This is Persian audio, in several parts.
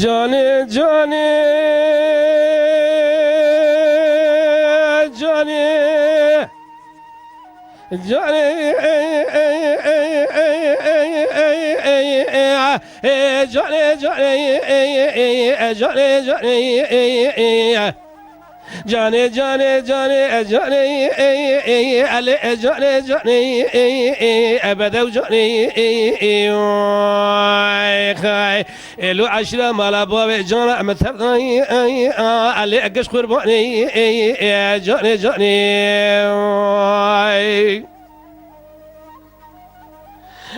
جاني جاني جاني جاني جاني جاني جاني جاني جاني علي جاني جاني ابدا جاني خاي لو عشرة مال باب جانا متفقي علي قش قرباني جاني جاني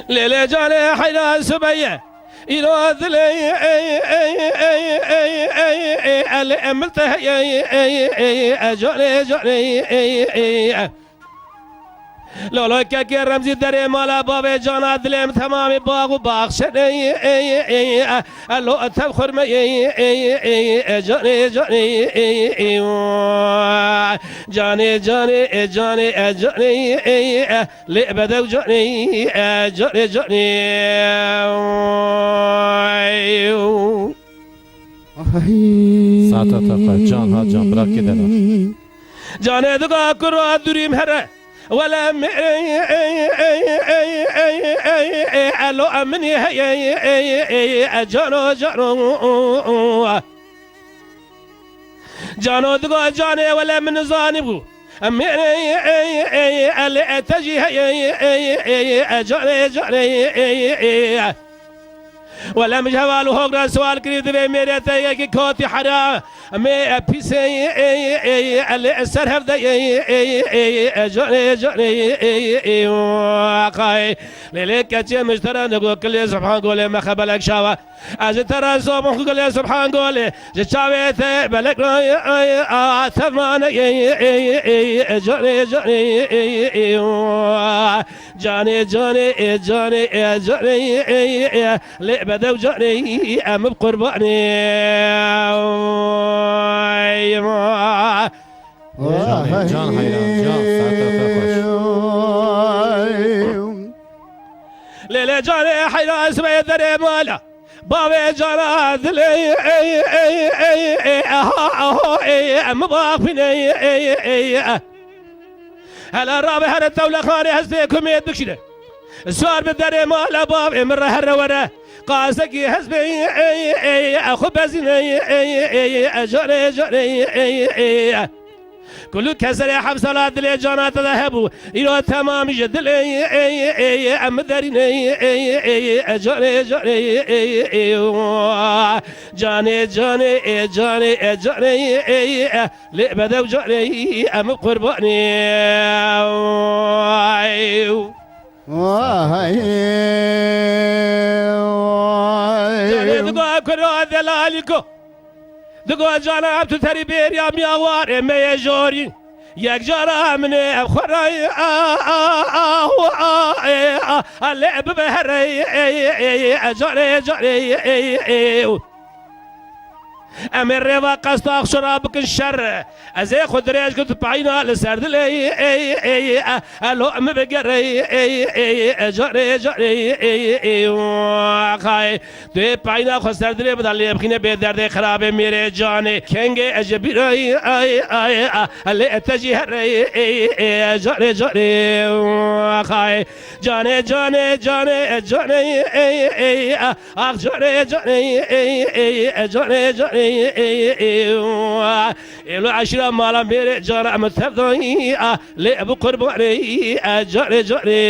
ليلة جاني حيلا سبية إلى ذلي الأملته جاني جاني لولا كي رمزي دري مالا بابي جانا دلم تمام باغ وباغ شني لو تفخر مي جاني جاني جاني جاني جاني جاني لبدو جاني جاني جاني ساعتا تفا جان ها جان براك كده جاني دقا كرو دريم هره ولا لو أمني جانو جانو جانو دقا جاني ولا من زانبو أمني اللي تجي جاني جاني ولا مش هوالو هوغرا سوال كريد بي ميري تايكي كوتي حرا مي بيسي اللي سرهف دا جاني جاني واقعي ليليك كاتي مشترى نقول كل سبحان قولي ما خبالك شاوة أجي ترى صوبه كل سبحان قولي جتشاوي بلك ثمان جاني جاني جاني جاني جاني بدو جاني أم بقرباني جان حيران جان ساعتا تفا ليلة جاني حيران اسمه دري مالا بابي جانا ذلي أم باقفني هلا رابي هلا الدولة خاني هزيكم يدكشني السؤال بالدري مالا بابي مرة هرة ورا قاسكي حسبي اخو بزني جاني جاني كل كسر حب صلاة دلي جانا تذهبوا إلى تمام جدلي أم داريني جاني جاني جاني جاني جاني لبدو جاني أم قرباني دقوا كرو ذلالكو دقوا جانا عبتو تريبير يا مياوار مي جوري يك جارا من خراي اللعب بهري جاري جاري أمر وقصت شرابك الشر أزي خدريش كنت بعينا لسرد لي ألو أم بقري جاري جاري خاي دي بعينا خسرد لي بدل يبخينا بدرد خراب ميري جاني كنجي أجبري اللي أتجي هري جاري جاري خاي جاني جاني جاني جاني أخ جاري جاري جاري جاري إلو عشرة مالا ميري جارة متفضي لأبو قرباني جاري جاري